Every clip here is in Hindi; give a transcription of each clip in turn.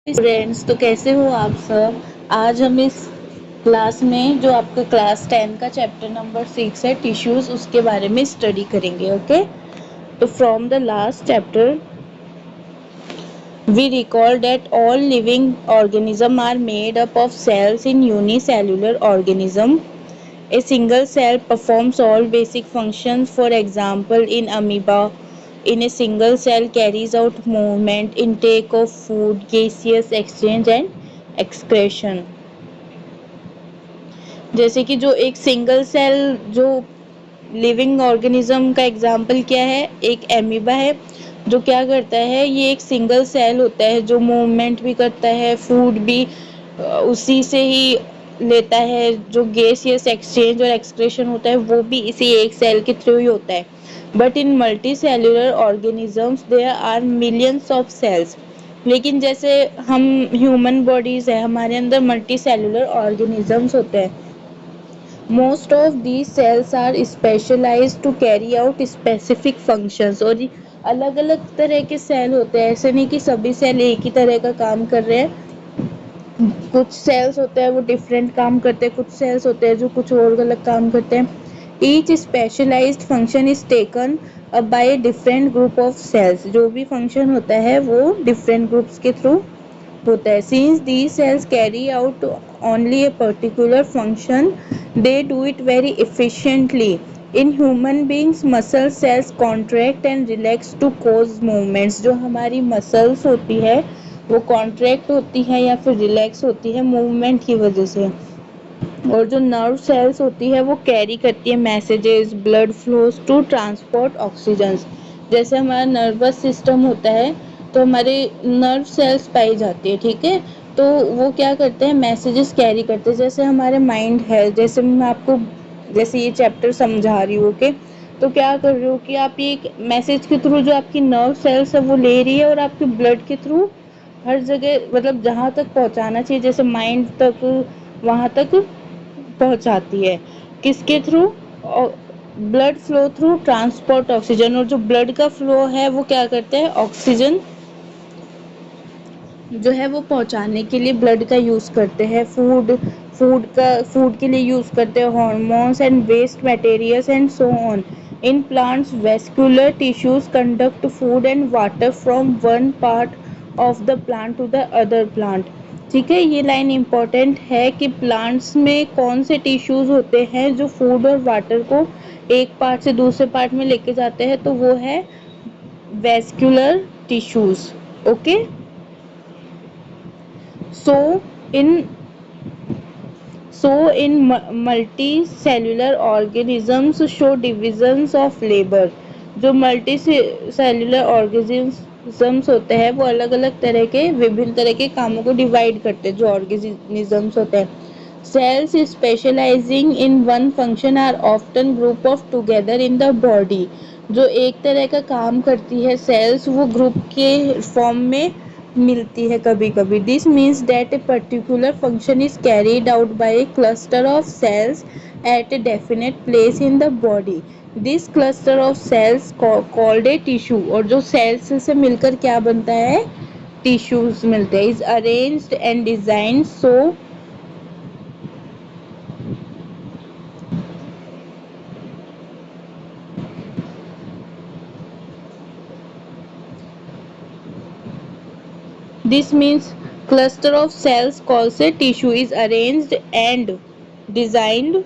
स्टूडेंट्स, तो कैसे हो आप सब। आज हम इस क्लास में जो आपका क्लास 10 का चैप्टर नंबर 6 है टिश्यूज, उसके बारे में स्टडी करेंगे। ओके, तो from the last chapter we recall that all living organisms are made up of cells in unicellular organism. A single cell performs all basic functions. For example, in amoeba, in a single cell carries out movement, intake of food, gaseous exchange and excretion. जैसे कि जो एक सिंगल सेल जो लिविंग ऑर्गेनिज्म का एग्जाम्पल क्या है, एक एमीबा है जो क्या करता है, ये एक सिंगल सेल होता है जो मूवमेंट भी करता है, फूड भी उसी से ही लेता है, जो गैसियस एक्सचेंज और एक्सक्रेशन होता है वो भी इसी एक सेल के थ्रू ही होता है। But in multi cellular organisms there are millions of cells. लेकिन जैसे हम ह्यूमन बॉडीज है, हमारे अंदर मल्टी सेल्यूलर ऑर्गेनिजम्स होते हैं। Most of these cells are specialized to carry out specific functions। और अलग अलग तरह के सेल होते हैं, ऐसे नहीं कि सभी सेल एक ही तरह का काम कर रहे हैं। कुछ सेल्स होते हैं वो डिफरेंट काम करते हैं, कुछ सेल्स होते हैं जो कुछ और अलग काम करते हैं। Each specialised function is taken up by different group of cells. जो भी फंक्शन होता है वो डिफरेंट ग्रुप्स के थ्रू होता है। Since these cells carry out only a particular function, they do it very efficiently. In human beings, muscle cells contract and relax to cause movements। जो हमारी muscles होती है वो contract होती है या फिर relax होती है movement की वजह से। और जो नर्व सेल्स होती है वो कैरी करती है messages, blood flows to transport oxygen. जैसे हमारा नर्वस सिस्टम होता है तो हमारे नर्व सेल्स पाई जाती है, ठीक है। तो वो क्या करते हैं, मैसेजेस कैरी करते हैं। जैसे हमारे माइंड है, जैसे मैं आपको जैसे ये चैप्टर समझा रही हूँ, ओके, तो क्या कर रही हूँ कि आप ये मैसेज के थ्रू जो आपकी नर्व सेल्स है वो ले रही है और आपके ब्लड के थ्रू हर जगह, मतलब जहाँ तक पहुँचाना चाहिए जैसे माइंड तक, वहाँ तक पहुंचाती है। किसके through? Blood flow through transport oxygen. और जो ब्लड का फ्लो है वो क्या करते हैं, ऑक्सीजन जो है वो पहुंचाने के लिए ब्लड का यूज़ करते हैं। फूड के लिए यूज़ करते हैं, hormones and waste materials and so on. In plants vascular tissues conduct food and water from one part of the plant to the other plant. ठीक है, ये लाइन इम्पॉर्टेंट है कि प्लांट्स में कौन से टिश्यूज होते हैं जो फूड और वाटर को एक पार्ट से दूसरे पार्ट में लेके जाते हैं, तो वो है vascular tissues. Okay, so in in multicellular organisms show divisions of labor। जो मल्टी सेल्यूलर ऑर्गेनिजम्स होते हैं वो अलग अलग तरह के विभिन्न तरह के कामों को डिवाइड करते हैं। जो ऑर्गेनिजम्स होते हैं, cells specializing in one function are often group of together in the body। जो एक तरह का काम करती है सेल्स, वो ग्रुप के फॉर्म में मिलती है कभी कभी। This means that a particular function is carried out by a cluster of cells at a definite place in the body. This cluster of cells called a tissue. और जो सेल्स से मिलकर क्या बनता है, टिश्यूज मिलते हैं। Is arranged and designed so this means cluster of cells called a tissue is arranged and designed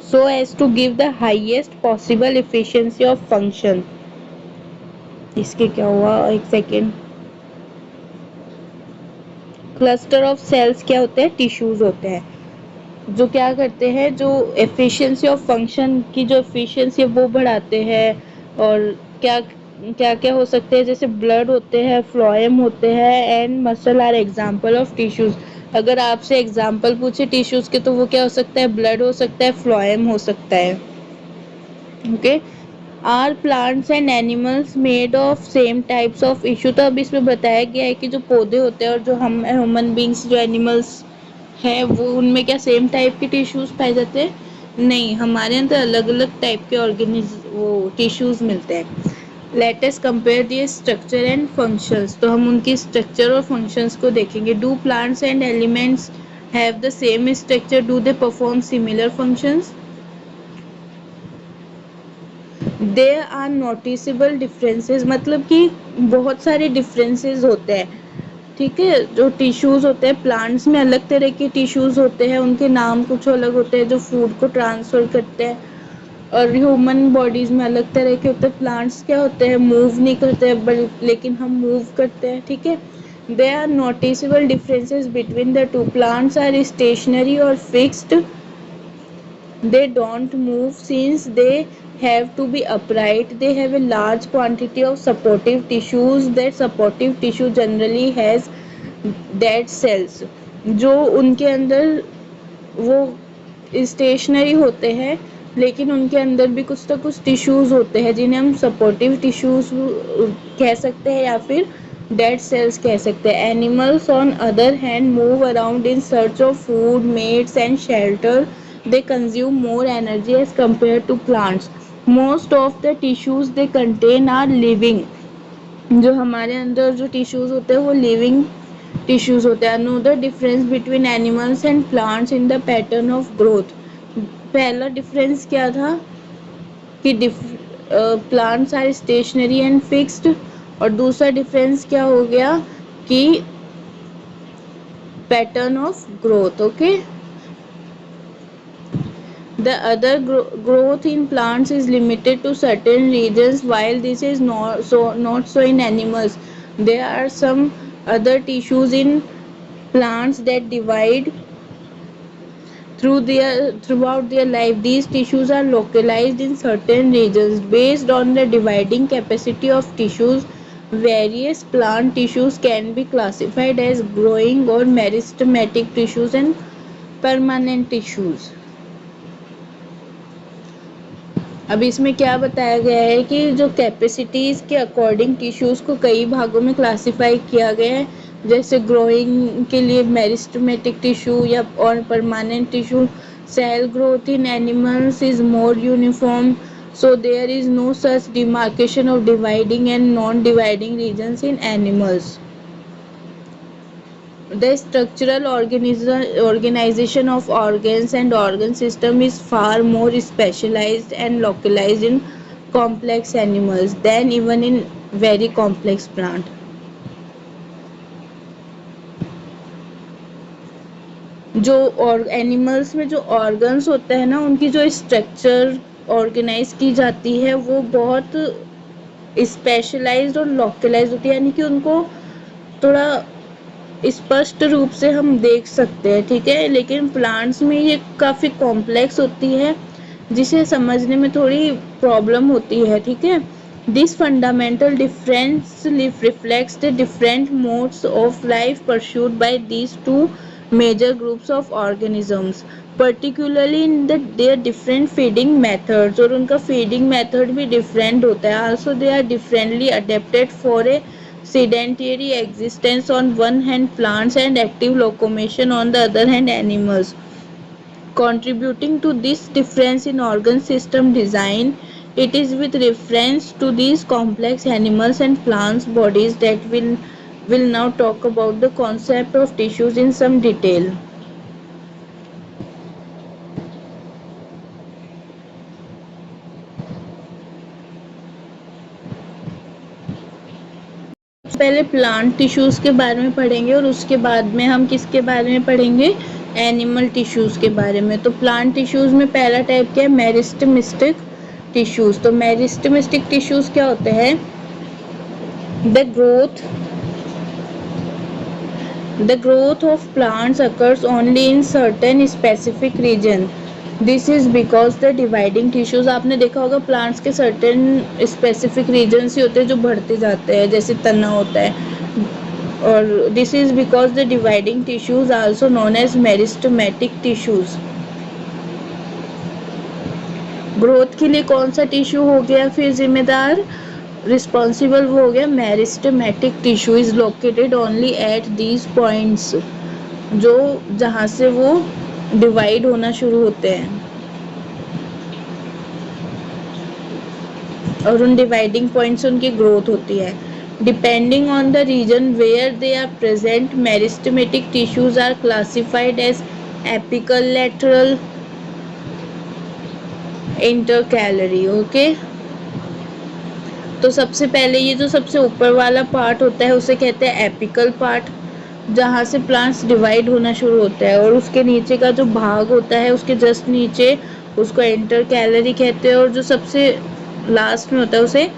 so as to give the highest possible efficiency of function। इसके क्या हुआ, एक सेकेंड। क्लस्टर ऑफ सेल्स क्या होते हैं, टिश्यूज होते हैं जो क्या करते हैं, जो एफिशिएंसी ऑफ फंक्शन की जो एफिशिएंसी है वो बढ़ाते हैं। और क्या क्या क्या हो सकते हैं, जैसे ब्लड होते हैं, फ्लोएम होते हैं and muscle are example of tissues. अगर आपसे एग्जांपल पूछे टिश्यूज के तो वो क्या हो सकता है, ब्लड हो सकता है, फ्लोएम हो सकता है। Okay, are plants and animals made of same types of tissue. तो अब इसमें बताया गया है कि जो पौधे होते हैं और जो हम ह्यूमन बींग्स जो एनिमल्स है वो उनमें क्या सेम टाइप के टिश्यूज पाए जाते हैं। नहीं, हमारे अंदर अलग अलग टाइप के वो टिश्यूज मिलते हैं। Let us compare their structure and functions. तो हम उनकी स्ट्रक्चर और फंक्शंस को देखेंगे। Do plants and animals have the same structure? Do they perform similar functions? There are noticeable differences, मतलब कि बहुत सारे डिफरेंसेस होते हैं। ठीक है, जो टिश्यूज होते हैं प्लांट्स में, अलग तरह के टिश्यूज होते हैं, उनके नाम कुछ अलग होते हैं जो फूड को ट्रांसफर करते हैं। और ह्यूमन बॉडीज में अलग तरह के होते हैं। प्लांट्स क्या होते हैं, मूव नहीं करते हैं, लेकिन हम मूव करते हैं। ठीक है, they are noticeable differences between the two. Plants are stationary और fixed. They don't move since they have to be upright. They have a large quantity of supportive tissues. That supportive tissue generally has dead cells. जो उनके अंदर वो स्टेशनरी होते हैं, लेकिन उनके अंदर भी कुछ ना कुछ टिश्यूज होते हैं जिन्हें हम सपोर्टिव टिश्यूज कह सकते हैं या फिर डेड सेल्स कह सकते हैं। Animals on other hand move around in search of food, mates and shelter. They consume more energy as compared to plants. Most of the tissues they contain are living. जो हमारे अंदर जो टिश्यूज होते हैं वो लिविंग टिश्यूज होते हैं। Another difference between animals and plants in the pattern of growth. पहला डिफरेंस क्या था कि plants are stationary and fixed, और दूसरा डिफरेंस क्या हो गया कि pattern of growth. Okay, the other growth in plants is limited to certain regions, while this is not so in animals. There are some other tissues in plants that divide throughout their life. These tissues are localized in certain regions based on the dividing capacity of tissues. Various plant tissues can be classified as growing or meristematic tissues and permanent tissues. अब इसमें क्या बताया गया है कि जो कैपेसिटीज़ के अकॉर्डिंग टिश्यूज़ को कई भागों में क्लासिफाई किया गया है। जैसे ग्रोइंग के लिए मेरिस्टेमेटिक टिश्यू या और permanent tissue. Cell growth in animals is more uniform, so there is no such demarcation of dividing and non dividing regions in animals. The structural organization of organs and organ system is far more specialized and localized in complex animals than even in very complex plant. जो और एनिमल्स में जो ऑर्गन्स होते हैं ना, उनकी जो स्ट्रक्चर ऑर्गेनाइज की जाती है वो बहुत स्पेशलाइज्ड और लोकलाइज्ड होती है, यानी कि उनको थोड़ा स्पष्ट रूप से हम देख सकते हैं। ठीक है, लेकिन प्लांट्स में ये काफ़ी कॉम्प्लेक्स होती है जिसे समझने में थोड़ी प्रॉब्लम होती है। ठीक है, this fundamental difference reflects the different modes of life pursued by these two major groups of organisms, particularly in their different feeding methods. और उनका फीडिंग मेथड भी डिफरेंट होता है। Also they are differently adapted for a sedentary existence on one hand plants and active locomotion on the other hand animals. Contributing to this difference in organ system design, it is with reference to these complex animals and plants bodies that will now talk about the concept of tissues in some detail. पहले प्लांट टिश्यूज़ के बारे में पढ़ेंगे और उसके बाद में हम किसके बारे में पढ़ेंगे, एनिमल टिश्यूज़ के बारे में। तो प्लांट टिश्यूज़ में पहला टाइप क्या है, मेरिस्टेमिस्टिक टिश्यूज़। तो मेरिस्टेमिस्टिक टिश्यूज़ क्या होते हैं, the growth of plants occurs only in certain specific region. This is because the dividing tissues, आपने देखा होगा प्लांट्स के सर्टेन स्पेसिफिक रीजन्स ही होते हैं जो बढ़ते जाते हैं, जैसे तना होता है। और this is because the dividing tissues also known as meristematic tissues. Growth के लिए कौन सा टिश्यू हो गया फिर जिम्मेदार, रिस्पॉन्सिबल, वो हो गया meristematic tissue. Is located only at these points, जो जहाँ से वो डिवाइड होना शुरू होते हैं। और उन डिवाइडिंग पॉइंट से उनकी ग्रोथ होती है। Depending on the region where they are present, meristematic tissues are classified as apical, lateral, intercalary. Okay, तो सबसे पहले ये जो सबसे ऊपर वाला पार्ट होता है उसे कहते हैं एपिकल पार्ट, जहाँ से प्लांट्स डिवाइड होना शुरू होता है, और उसके नीचे का जो भाग होता है उसके जस्ट नीचे उसको इंटरकैलरी कहते हैं, और जो सबसे लास्ट में होता है उसे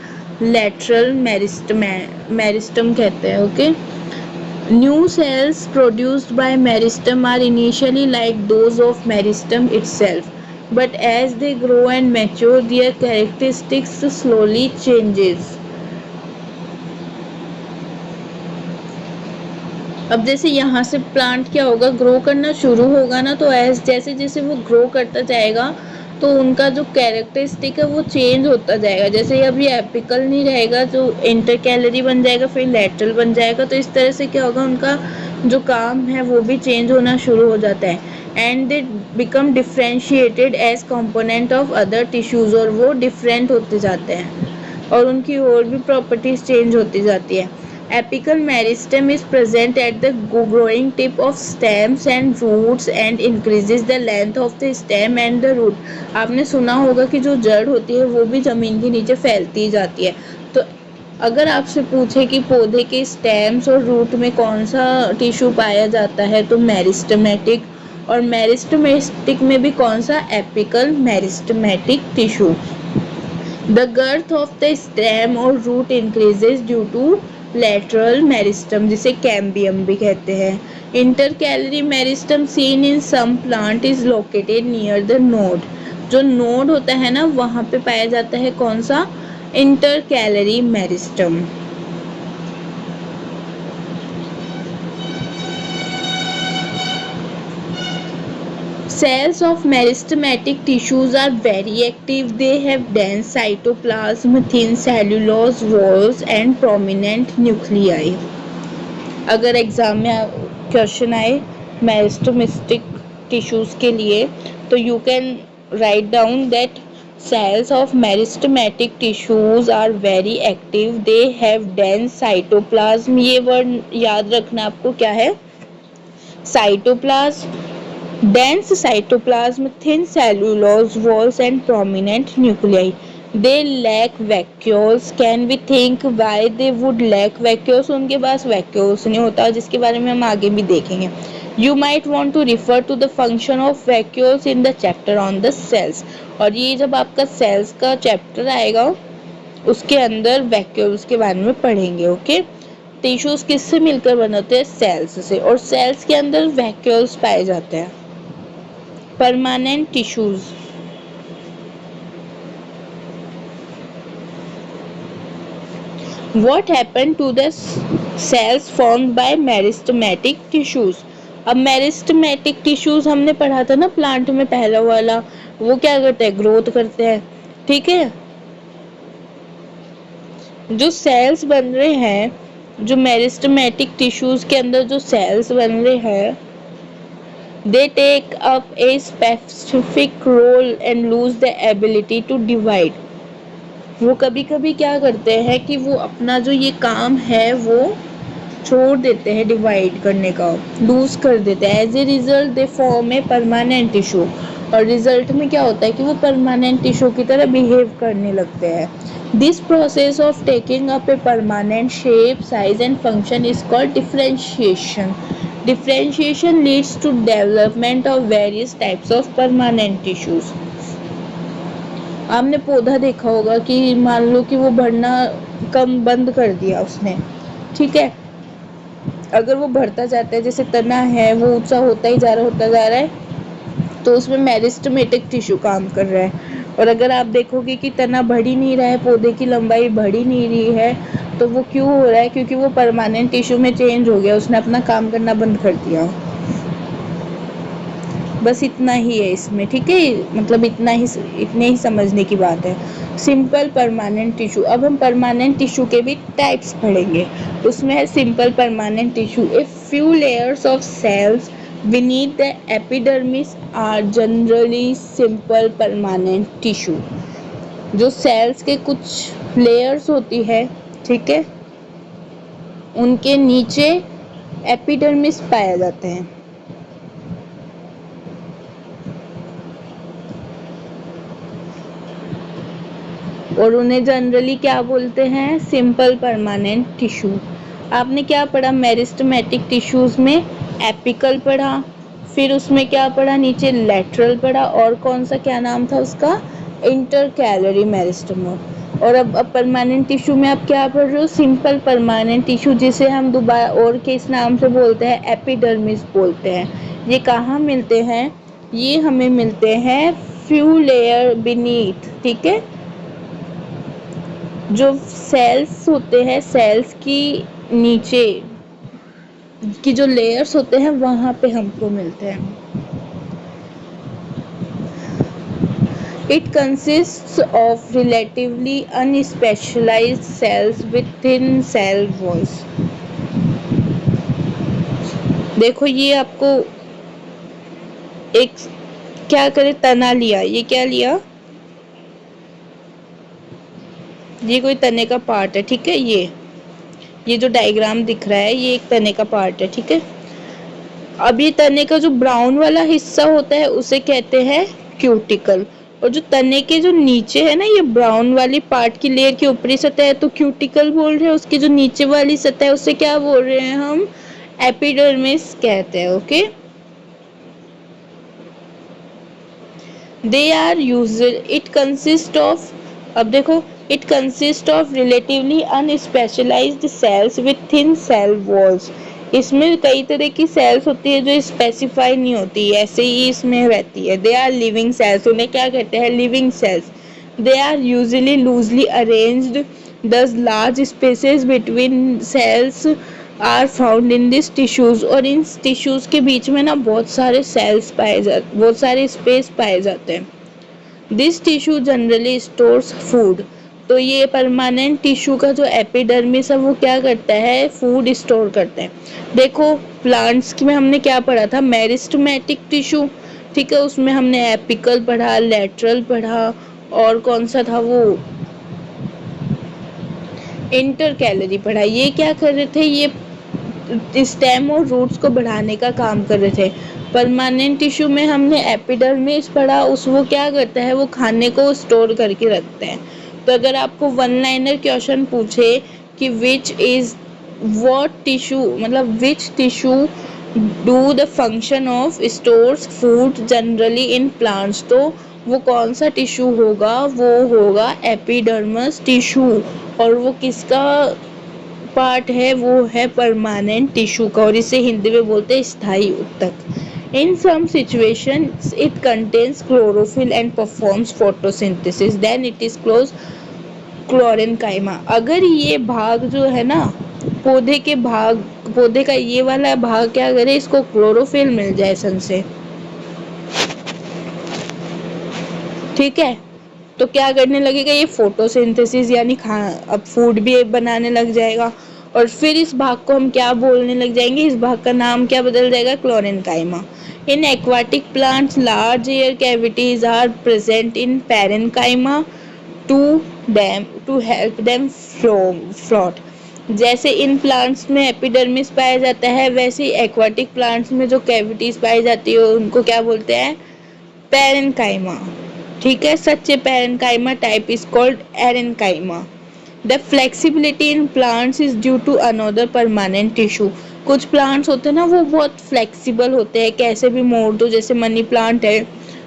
लेटरल मेरिस्टम कहते हैं। Okay, new cells produced by meristem are initially like those of meristem itself, but as they grow and mature their characteristics slowly changes। अब जैसे यहाँ से प्लांट क्या होगा, ग्रो करना शुरू होगा ना, तो एज जैसे जैसे वो ग्रो करता जाएगा तो उनका जो कैरेक्टरिस्टिक है वो चेंज होता जाएगा। जैसे अभी एपिकल नहीं रहेगा, जो इंटरकैलरी बन जाएगा, फिर लेटरल बन जाएगा, तो इस तरह से क्या होगा, उनका जो काम है वो भी चेंज होना शुरू हो जाता है। And they become differentiated as component of other tissues, और वो डिफरेंट होते जाते हैं और उनकी और भी प्रॉपर्टीज चेंज होती जाती है। Apical meristem is present at the growing tip of stems and roots and increases the length of the stem and the root। आपने सुना होगा कि जो जड़ होती है वो भी जमीन के नीचे फैलती जाती है। तो अगर आपसे पूछे कि पौधे के स्टेम्स और रूट में कौन सा टिश्यू पाया जाता है, तो मेरिस्टेमेटिक, और मेरिस्टेमेटिक में भी कौन सा, apical meristematic tissue. The girth of the stem or root increases due to lateral meristem, जिसे कैम्बियम भी कहते हैं। Intercalary meristem seen in some plant is located near the node। जो नोड होता है ना, वहाँ पे पाया जाता है कौन सा, intercalary meristem. Cells of meristematic tissues are very active. They have dense cytoplasm, thin cellulose walls and prominent nuclei। अगर एग्जाम में क्वेश्चन आए मेरिस्टेमेटिक टिश्यूज के लिए, तो you can write down that cells of meristematic tissues are very active, they have dense cytoplasm। ये वर्ड याद रखना आपको, क्या है, cytoplasm, dense cytoplasm, thin cellulose walls and prominent nuclei। They lack vacuoles। Can we think why they would lack vacuoles? उनके पास vacuoles नहीं होता, जिसके बारे में हम आगे भी देखेंगे। You might want to refer to the function of vacuoles in the chapter on the cells। और ये जब आपका cells का चैप्टर आएगा उसके अंदर vacuoles के बारे में पढ़ेंगे। ओके, टिश्यूज किससे मिलकर बनते हैं, सेल्स से, और सेल्स के अंदर vacuoles पाए जाते हैं। Permanent tissues। What happened to the cells formed by meristematic tissues? अब मेरिस्टेमेटिक टिश्यूज हमने पढ़ा था ना प्लांट में, पहला वाला, वो क्या करते हैं, ग्रोथ करते हैं। ठीक है, जो सेल्स बन रहे हैं, जो मेरिस्टेमेटिक टिश्यूज के अंदर जो सेल्स बन रहे हैं, they take up a specific role and lose the ability to divide। वो कभी कभी क्या करते हैं कि वो अपना जो ये काम है वो छोड़ देते हैं, डिवाइड करने का लूज कर देते हैं। As a result they form a permanent tissue, और रिजल्ट में क्या होता है कि वो परमानेंट टिश्यू की तरह बिहेव करने लगते हैं। This process of taking up a permanent shape, size and function is called differentiation. Differentiation leads to development of various types of permanent tissues. आपने पौधा देखा होगा कि मान लो कि वो बढ़ना कम बंद कर दिया उसने, ठीक है, अगर वो बढ़ता जाता है, जैसे तना है वो ऊंचा होता ही जा रहा होता जा रहा है, तो उसमें मेरिस्टेमेटिक टिश्यू काम कर रहा है। और अगर आप देखोगे कि तना बढ़ ही नहीं रहा है, पौधे की लंबाई बढ़ ही नहीं रही है, तो वो क्यों हो रहा है, क्योंकि वो परमानेंट टिश्यू में चेंज हो गया, उसने अपना काम करना बंद कर दिया। बस इतना ही है इसमें, ठीक है, मतलब इतने ही समझने की बात है। Simple permanent tissue. अब हम परमानेंट टिश्यू के भी टाइप्स पढ़ेंगे। उसमें है simple permanent tissue. A few layers of cells beneath the epidermis are generally simple permanent tissue। जो सेल्स के कुछ लेयर्स होती है, ठीक है, उनके नीचे एपिडर्मिस पाए जाते हैं। और उन्हें जनरली क्या बोलते हैं? Simple permanent tissue. आपने क्या पढ़ा मेरिस्टेमेटिक टिश्यूज में? एपिकल पढ़ा, फिर उसमें क्या पढ़ा? नीचे लेटरल पढ़ा, और कौन सा क्या नाम था उसका? Intercalary meristem. और अब परमानेंट टिश्यू में आप क्या पढ़ रहे हो? सिंपल परमानेंट टिश्यू, जिसे हम दोबारा और किस नाम से बोलते हैं? एपिडर्मिस बोलते हैं। ये कहाँ मिलते हैं? ये हमें मिलते हैं फ्यू लेयर बीनीथ, ठीक है। जो सेल्स होते हैं, सेल्स की नीचे की जो लेयर्स होते हैं वहां पे हमको मिलते हैं। It consists of relatively unspecialised cells with thin cell walls. देखो ये आपको एक क्या करे, तना लिया, ये क्या लिया? ये कोई तने का पार्ट है, ठीक है। ये जो डायग्राम दिख रहा है ये एक तने का पार्ट है, ठीक है। अब ये तने का जो ब्राउन वाला हिस्सा होता है उसे कहते हैं क्यूटिकल, और जो तने के जो नीचे है ना, ये ब्राउन वाली पार्ट की लेयर की ऊपरी सतह है तो क्यूटिकल बोल रहे हैं, उसकी जो नीचे वाली सतह है उसे क्या बोल रहे हैं हम? एपिडर्मिस कहते हैं, okay. They are usual, it consist of, अब देखो, it consist of relatively unspecialised cells with thin cell walls. इसमें कई तरह की सेल्स होती है जो स्पेसिफाई नहीं होती, ऐसे ही इसमें रहती है। दे आर लिविंग सेल्स, उन्हें क्या कहते हैं? Living cells. They are usually loosely arranged, thus large spaces between cells are found in this tissues, और इन टिश्यूज के बीच में ना बहुत सारे सेल्स पाए जाते, बहुत सारे स्पेस पाए जाते हैं। This tissue generally stores food, तो ये परमानेंट टिश्यू का जो एपिडर्मिस है वो क्या करता है? फूड स्टोर करते हैं। देखो प्लांट्स में हमने क्या पढ़ा था? मेरिस्टेमेटिक टिश्यू, ठीक है, उसमें हमने एपिकल पढ़ा, लेटरल पढ़ा, और कौन सा था वो? इंटरकैलरी पढ़ा। ये क्या कर रहे थे? ये स्टेम और रूट्स को बढ़ाने का काम कर रहे थे। परमानेंट टिश्यू में हमने एपिडर्मिस पढ़ा, उस वो क्या करता है? वो खाने को स्टोर करके रखते हैं। तो अगर आपको वन लाइनर क्वेश्चन पूछे कि विच इज व्हाट टिश्यू, मतलब which tissue do the function of stores food generally in plants, तो वो कौन सा टिश्यू होगा? वो होगा एपिडर्मस टिश्यू। और वो किसका पार्ट है? वो है परमानेंट टिश्यू का, और इसे हिंदी में बोलते हैं स्थायी ऊतक। In some situations it contains chlorophyll and performs photosynthesis, then it is close chlorenchyma. अगर ये भाग जो है ना, पौधे के भाग, पौधे का ये वाला भाग क्या करे? इसको क्लोरोफिल मिल जाए सन से, ठीक है, तो क्या करने लगेगा? ये फोटोसिंथेसिस यानी अब फूड भी बनाने लग जाएगा। और फिर इस भाग को हम क्या बोलने लग जाएंगे? इस भाग का नाम क्या बदल जाएगा? Chlorenchyma. In aquatic plants large air cavities are present in parenchyma to to help them float. जैसे इन प्लांट्स में एपिडर्मिस पाया जाता है, वैसे ही एक्वाटिक प्लांट्स में जो कैविटीज पाई जाती है उनको क्या बोलते हैं? पैरेनकाइमा, ठीक है। Such a parenchyma type is called aerenchyma. The flexibility in plants is due to another permanent tissue. कुछ प्लांट्स होते हैं ना, वो बहुत फ्लेक्सिबल होते हैं, कैसे भी मोड़ दो, जैसे मनी प्लांट है,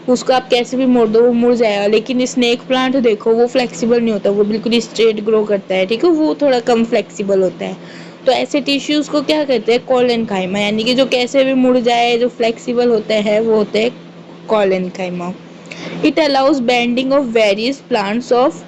उसको आप कैसे भी मोड़ दो वो मुड़ जाएगा। लेकिन स्नेक प्लांट देखो, वो फ्लेक्सिबल नहीं होता, वो बिल्कुल स्ट्रेट ग्रो करता है, ठीक है, वो थोड़ा कम फ्लेक्सिबल होता है। तो ऐसे टिश्यूज को क्या कहते हैं? कॉलेनकाइमा, यानी कि जो कैसे भी मुड़ जाए, जो फ्लेक्सिबल होते हैं वो होते हैं collenchyma. It allows bending of various plants of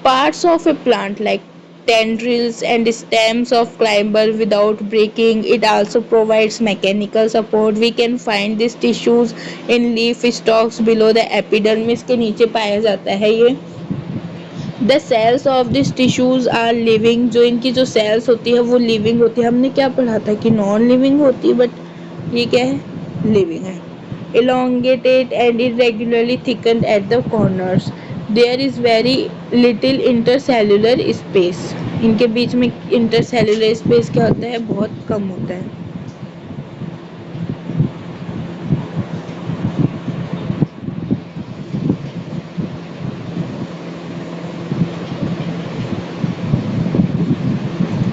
parts of a plant like tendrils and stems of climber without breaking. It also provides mechanical support. We can find these tissues in leaf stalks below the epidermis के नीचे पाया जाता है ये। The cells of these tissues are living, जो इनकी जो cells होती है वो living होती है। हमने क्या पढ़ा था कि non living होती है, but ये क्या है? living है। Elongated and irregularly thickened at the corners. There is very little intercellular space. इनके बीच में इंटरसेल्युलर स्पेस क्या होता है, बहुत कम होता है।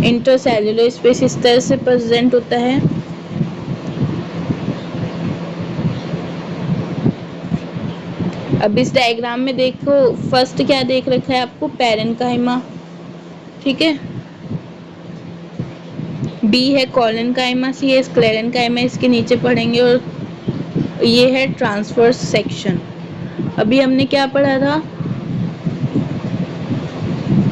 इंटरसेल्युलर स्पेस इस तरह से प्रेजेंट होता है। अब इस डायग्राम में देखो, फर्स्ट क्या देख रखा है आपको, पैरेन्काइमा, ठीक है। बी है कॉलेनकाइमा, सी है स्क्लेरेन्काइमा, इसके नीचे पढ़ेंगे। और ये है ट्रांसवर्स सेक्शन। अभी हमने क्या पढ़ा था,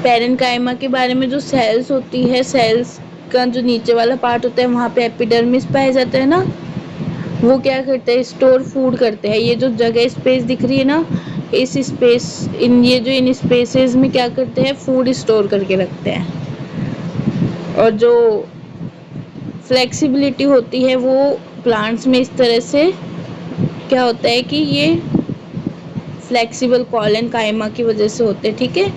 पैरेन्काइमा के बारे में, जो सेल्स होती है, सेल्स का जो नीचे वाला पार्ट होता है वहाँ पे एपिडर्मिस पाया जाता है ना, वो क्या करते हैं, स्टोर फूड करते हैं। ये जो जगह स्पेस दिख रही है ना, इस स्पेस इन स्पेसेस में क्या करते हैं, फूड स्टोर करके रखते हैं। और जो फ्लेक्सिबिलिटी होती है वो प्लांट्स में इस तरह से क्या होता है कि ये फ्लेक्सिबल कॉलेनकाइमा की वजह से होते हैं, ठीक है।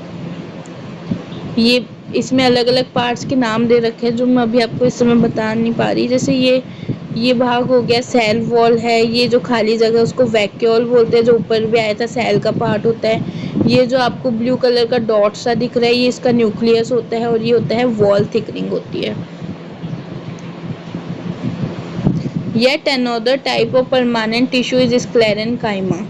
ये इसमें अलग अलग पार्ट्स के नाम दे रखे हैं जो मैं अभी आपको इस समय बता नहीं पा रही। जैसे ये भाग हो गया, सेल वॉल है। ये जो खाली जगह उसको वैक्यूल बोलते हैं, जो ऊपर भी आया था, सेल का पार्ट होता है। ये जो आपको ब्लू कलर का डॉट सा दिख रहा है, ये इसका न्यूक्लियस होता है। और ये होता है वॉल थिकनिंग होती है। Yet another type of permanent tissue is sclerenchyma.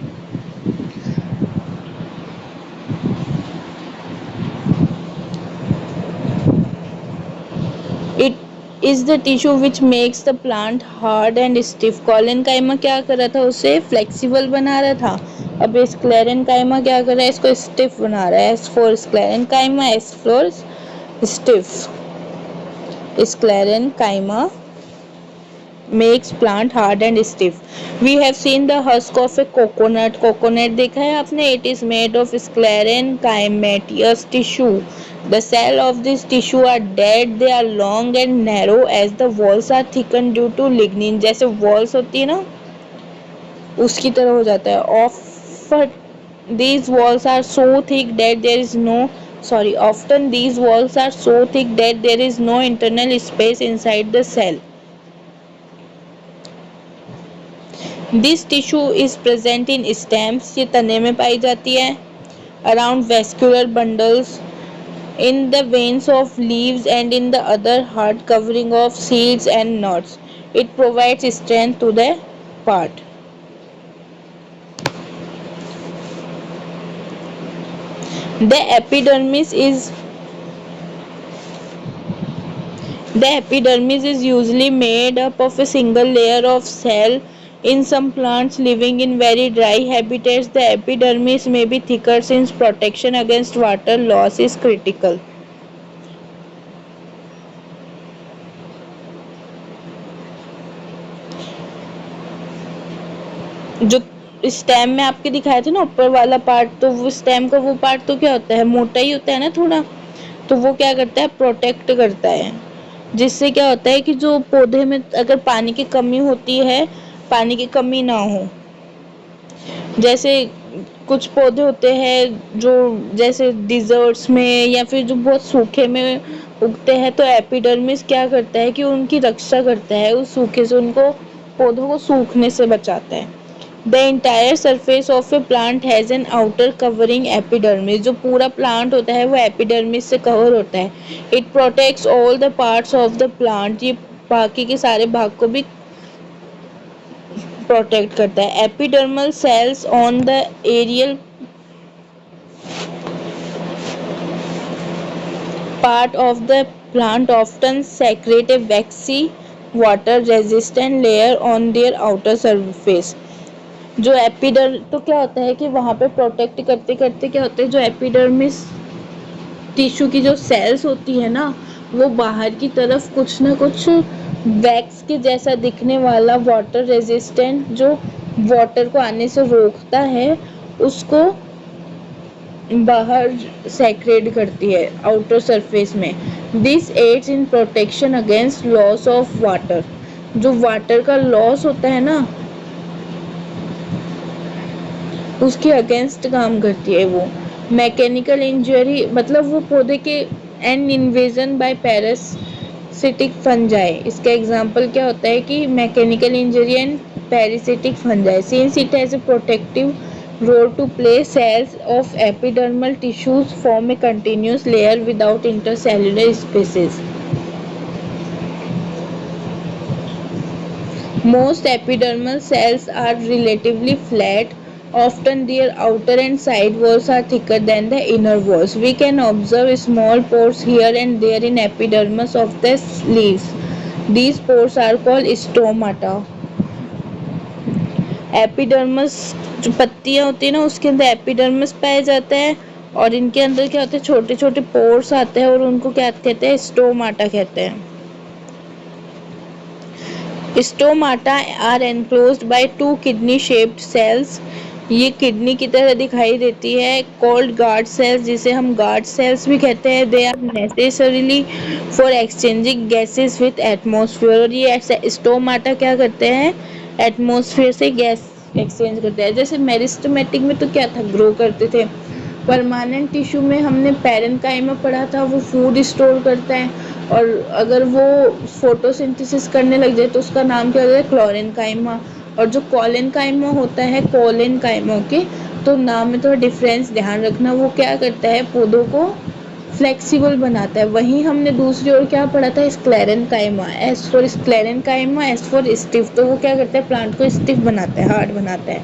It is the tissue which makes the plant hard and stiff. Collenchyma क्या कर रहा था, उसे फ्लेक्सिबल बना रहा था। अब sclerenchyma क्या कर रहा है, इसको स्टिफ बना रहा है। S for sclerenchyma, S for stiff. Sclerenchyma makes plant hard and stiff. We have seen the husk of a coconut. Coconut देखा है आपने? It is made of sclerenchymatous tissue. The cells of this tissue are dead. They are long and narrow as the walls are thickened due to lignin. जैसे walls होती है ना, उसकी तरह हो जाता है। These walls are so thick that there is no often these walls are so thick that there is no internal space inside the cell. This tissue is present in stems. ये तने में पाई जाती है। Around vascular bundles, in the veins of leaves and in the other hard covering of seeds and nuts. It provides strength to the part. The epidermis is usually made up of a single layer of cell. In some plants living in very dry habitats, the epidermis may be thicker since protection against water loss is critical. जो स्टेम में आपके दिखाए थे ना, ऊपर वाला पार्ट, तो वो स्टेम का वो पार्ट तो क्या होता है, मोटा ही होता है ना थोड़ा। तो वो क्या करता है, प्रोटेक्ट करता है। जिससे क्या होता है कि जो पौधे में अगर पानी की कमी होती है, पानी की कमी ना हो। जैसे कुछ पौधे होते हैं जो जैसे डिजर्ट्स में या फिर जो बहुत सूखे में उगते हैं, तो एपिडर्मिस क्या करता है कि उनकी रक्षा करता है, उस सूखे से उनको, पौधों को सूखने से बचाता है। The entire surface of A plant has an outer covering epidermis. जो पूरा प्लांट होता है वो एपिडर्मिस से कवर होता है। It protects all the parts of the plant. ये बाकी के सारे भाग को भी प्रोटेक्ट करता है। Epidermal cells on the aerial part of the plant often secrete a waxy water resistant layer on their outer surface. जो एपिडर्म, तो क्या होता है कि वहाँ पे प्रोटेक्ट करते करते क्या होता है, जो एपिडर्मिस टिश्यू की जो सेल्स होती है ना, वो बाहर की तरफ कुछ ना कुछ वैक्स के जैसा दिखने वाला वाटर रेजिस्टेंट, जो वाटर को आने से रोकता है, उसको बाहर सेक्रेट करती है आउटर सरफेस में। This aids in protection against loss of water. जो वाटर का लॉस होता है ना, उसके अगेंस्ट काम करती है वो। मैकेनिकल इंजरी मतलब वो पौधे के and invasion by parasitic fungi. इसका एग्जांपल क्या होता है कि mechanical injury and parasitic fungi since it has a protective role to play, cells of epidermal tissues form a continuous layer without intercellular spaces. Most epidermal cells are relatively flat. Often their outer and side walls are thicker than the inner walls. We can observe small pores here and there in epidermis of the leaves. These pores are called stomata. Epidermis जो पत्तियां होती है ना उसके अंदर एपिडर्मिस पाया जाता है और इनके अंदर क्या होते हैं छोटे छोटे पोर्स आते हैं और उनको क्या कहते हैं स्टोमाटा कहते हैं। Stomata are enclosed by two kidney shaped cells. ये किडनी की तरह दिखाई देती है कॉल्ड गार्ड सेल्स जिसे हम गार्ड सेल्स भी कहते हैं। They are necessarily for exchanging gases with atmosphere. और ये स्टोमाटा क्या करते हैं एटमॉस्फेयर से गैस एक्सचेंज करते हैं। जैसे मेरिस्टेमेटिक में तो क्या था ग्रो करते थे। परमानेंट टिश्यू में हमने पैरेन्काइमा पढ़ा था वो फूड स्टोर करता है और अगर वो फोटोसिंथेसिस करने लग जाए तो उसका नाम क्या होता है क्लोरेनकाइमा। और जो कॉलेनकाइमा होता है कॉलेनकाइमा के तो नाम में थोड़ा डिफरेंस ध्यान रखना। वो क्या करता है पौधों को फ्लेक्सिबल बनाता है। वहीं हमने दूसरी ओर क्या पढ़ा था sclerenchyma. S for sclerenchyma S for stiff. तो वो क्या करता है प्लांट को स्टिफ बनाता है हार्ड बनाता है।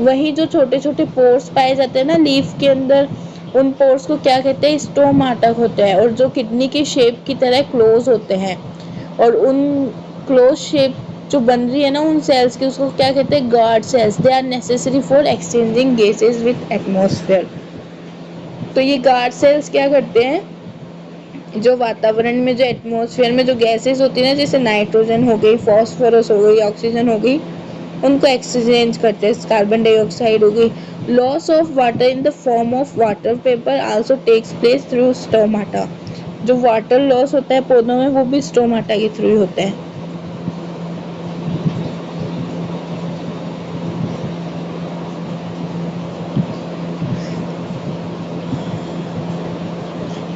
वहीं जो छोटे छोटे पोर्स पाए जाते हैं ना लीफ के अंदर उन पोर्स को क्या कहते हैं स्टोमाटा होता है और जो किडनी की शेप की तरह क्लोज होते हैं और उन क्लोज शेप जो बन रही है ना उन सेल्स की उसको क्या कहते हैं guard cells. They are necessary for exchanging gases with atmosphere. तो ये गार्ड सेल्स क्या करते हैं जो वातावरण में जो एटमॉस्फेयर में जो गैसेस होती है ना जैसे नाइट्रोजन हो गई फॉस्फोरस हो गई ऑक्सीजन हो गई उनको एक्सचेंज करते हैं। कार्बन डाइऑक्साइड हो गई। Loss of water in the form of water vapour also takes place through stomata. जो वाटर लॉस होता है पौधों में वो भी स्टोमाटा के थ्रू ही होता है।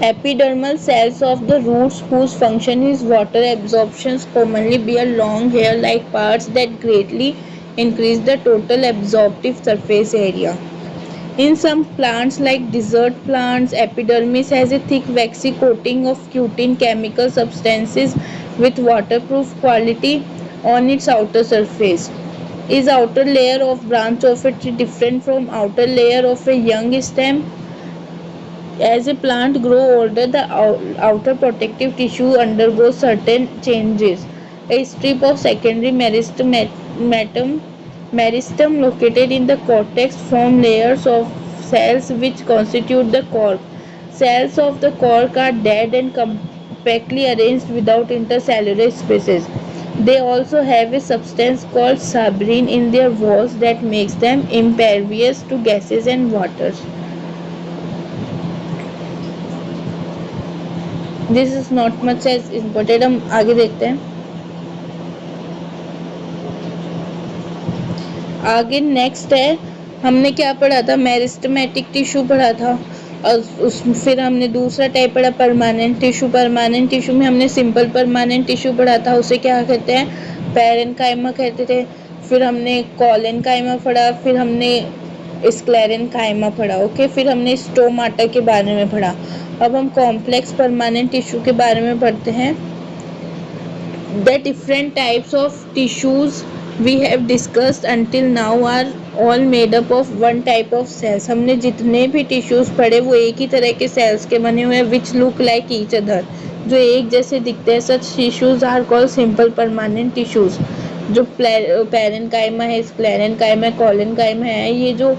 Epidermal cells of the roots whose function is water absorption commonly bear long hair-like parts that greatly increase the total absorptive surface area. In some plants like desert plants, epidermis has a thick waxy coating of cutin chemical substances with waterproof quality on its outer surface. Is outer layer of branch of a tree different from outer layer of a young stem? As a plant grows older, the outer protective tissue undergoes certain changes. A strip of secondary meristem located in the cortex form layers of cells which constitute the cork. Cells of the cork are dead and compactly arranged without intercellular spaces. They also have a substance called suberin in their walls that makes them impervious to gases and waters. This is not much as important. हम आगे देखते हैं। आगे नेक्स्ट है हमने क्या पढ़ा था मेरिस्टेमेटिक टिश्यू पढ़ा था और फिर हमने दूसरा टाइप पढ़ा परमानेंट टिश्यू। परमानेंट टिश्यू में हमने सिंपल परमानेंट टिश्यू पढ़ा था उसे क्या कहते हैं पैरेन्काइमा कहते थे। फिर हमने कॉलेनकाइमा पढ़ा फिर हमने स्क्लेरेनकाइमा पढ़ा। ओके फिर हमने स्टोमाटा के बारे में पढ़ा। अब हम कॉम्प्लेक्स परमानेंट टिश्यू के बारे में पढ़ते हैं। The different types of tissues we have discussed until now are all made up of one type of cells. हमने जितने भी टिश्यूज पढ़े वो एक ही तरह के सेल्स के बने हुए हैं which look like each other जो एक जैसे दिखते हैं। Such tissues are called simple permanent tissues. जो पैरेन्काइमा है स्क्लेरेनकाइमा कॉलेनकाइमा है ये जो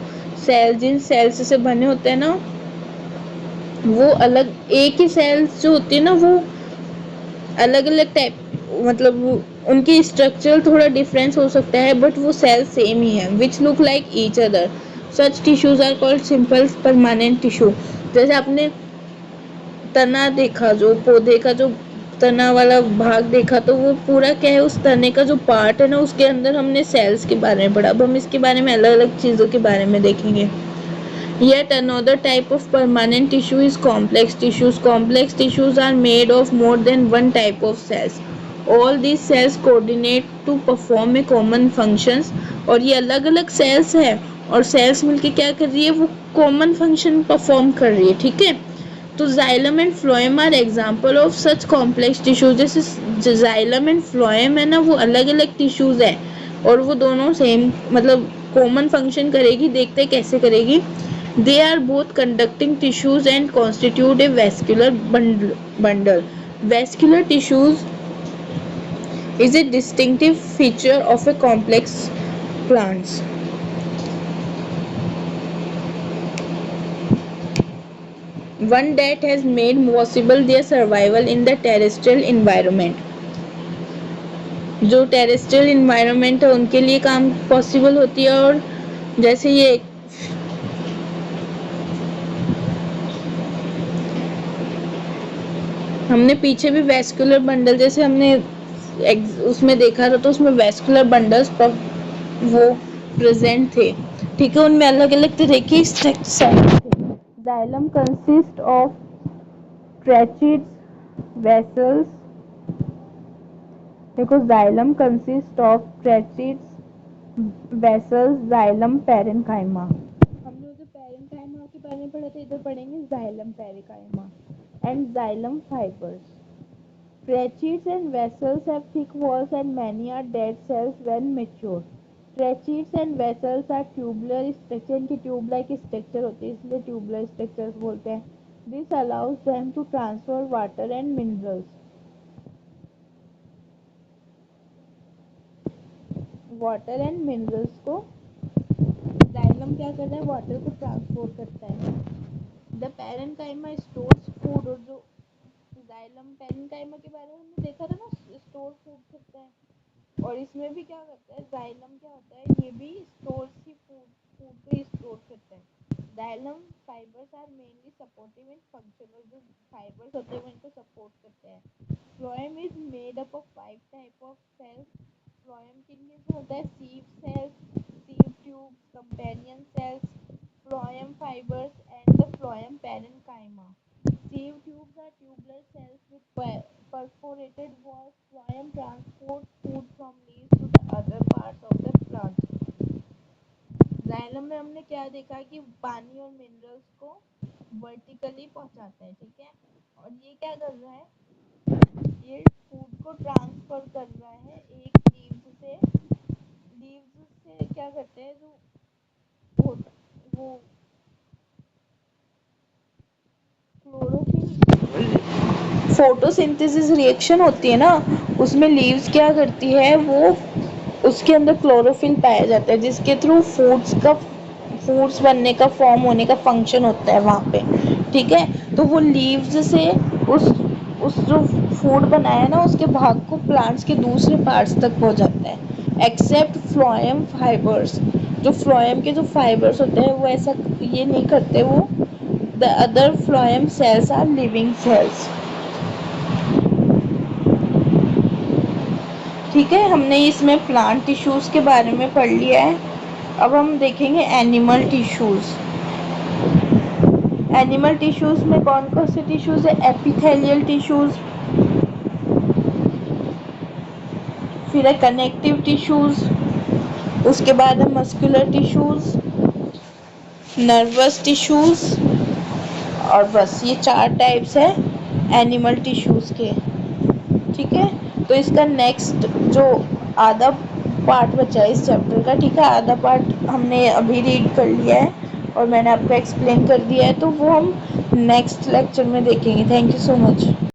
सेल जिन सेल्स से बने होते हैं ना वो अलग एक ही सेल्स जो होती है ना वो अलग अलग टाइप मतलब उनकी स्ट्रक्चर थोड़ा डिफरेंस हो सकता है बट वो सेल सेम ही है which look like each other. Such tissues are called simple permanent tissue. जैसे आपने तना देखा जो पौधे का जो तना वाला भाग देखा तो वो पूरा क्या है उस तने का जो पार्ट है ना उसके अंदर हमने सेल्स के बारे में पढ़ा। अब हम इसके बारे में अलग अलग चीज़ों के बारे में देखेंगे। Yet another type of permanent tissue is complex tissues. Complex tissues are made of more than one type of cells. All these cells coordinate to perform a common functions. और ये अलग अलग cells है और cells मिलके क्या कर रही है, वो common function perform कर रही है, ठीक है। तो xylem and phloem are example of such complex tissues. जैसे जाइलम एंड फ्लोएम है ना, वो अलग अलग टिश्यूज है और वो दोनों सेम मतलब कॉमन फंक्शन करेगी। देखते कैसे करेगी। They are both conducting tissues and constitute a vascular bundle. Vascular tissues is a distinctive feature of a complex plants. One that has made possible their survival in the terrestrial environment. जो टेरेस्ट्रियल इन्वायरमेंट है उनके लिए काम पॉसिबल होती है। और जैसे ये हमने पीछे भी वेस्कुलर बंडल जैसे हमने उसमें देखा था, तो उसमें वेस्कुलर बंडल्स पर वो प्रेजेंट थे, ठीक है। उनमें अलग अलग तरह के स्ट्रक्चर थे। Xylem consist of tracheids vessels. देखो xylem consist of tracheids vessels xylem parenchyma. हमने उधर पैरेन्काइमा के बारे में पढ़ा था, इधर पढ़ेंगे xylem parenchyma and xylem fibres. Tracheids and vessels have thick walls and many are dead cells when mature. Tracheids and vessels are tubular structure, इनकी ट्यूब लाइक स्ट्रक्चर होती है इसलिए ट्यूबुलर स्ट्रक्चर्स बोलते हैं। This allows them to transfer water and minerals. Water and minerals को जाइलम क्या करता है, वाटर को ट्रांसपोर्ट करता है। The parenchyma stores food. और जो जाइलम पैरेन्काइमा के बारे में हमने देखा था ना, स्टोर फूड करता है। और इसमें भी क्या करता है, जाइलम क्या होता है, ये भी स्टोर्स ही फूड को ही स्टोर करता है। Xylem fibres are mainly supportive in function. और जो फाइबर्स होते हैं वो इनको सपोर्ट करते हैं। Phloem is made up of 5 type of cells. Phloem के लिए जो होता है sieve cells, sieve tube, companion cells, phloem fibres and the phloem parenchyma. Sieve tubes are tubular cells with perforated walls. Phloem transports food from leaves to the other parts of the plant. Xylem में हमने क्या देखा कि पानी और मिनरल्स को वर्टिकली पहुंचाता है, ठीक है। और ये क्या कर रहा है, ये फूड को ट्रांसफर कर रहा है एक लीव्स से क्या करते हैं, जो वो क्लोरोफिल फोटोसिंथेसिस रिएक्शन होती है ना, उसमें लीव्स क्या करती है, वो उसके अंदर क्लोरोफिल पाया जाता है जिसके थ्रू फूड्स बनने का, फॉर्म होने का फंक्शन होता है वहाँ पे, ठीक है। तो वो लीव्स से उस जो फूड बनाया ना उसके भाग को प्लांट्स के दूसरे पार्ट्स तक पहुँचाता है। Except phloem fibres. जो फ्लोएम के जो फाइबर्स होते हैं वो ऐसा ये नहीं करते। वो the other phloem cells are living cells, ठीक है। हमने इसमें प्लांट टिश्यूज़ के बारे में पढ़ लिया है। अब हम देखेंगे एनिमल टिश्यूज़। एनिमल टिश्यूज़ में कौन कौन से टिश्यूज़ है, एपिथेलियल टिश्यूज़, फिर है कनेक्टिव टिश्यूज़, उसके बाद है मस्कुलर टिश्यूज़, नर्वस टिश्यूज़, और बस ये 4 टाइप्स है एनिमल टिश्यूज़ के, ठीक है। तो इसका नेक्स्ट जो आधा पार्ट बचा है इस चैप्टर का, ठीक है, आधा पार्ट हमने अभी रीड कर लिया है और मैंने आपको एक्सप्लेन कर दिया है, तो वो हम नेक्स्ट लेक्चर में देखेंगे। Thank you so much.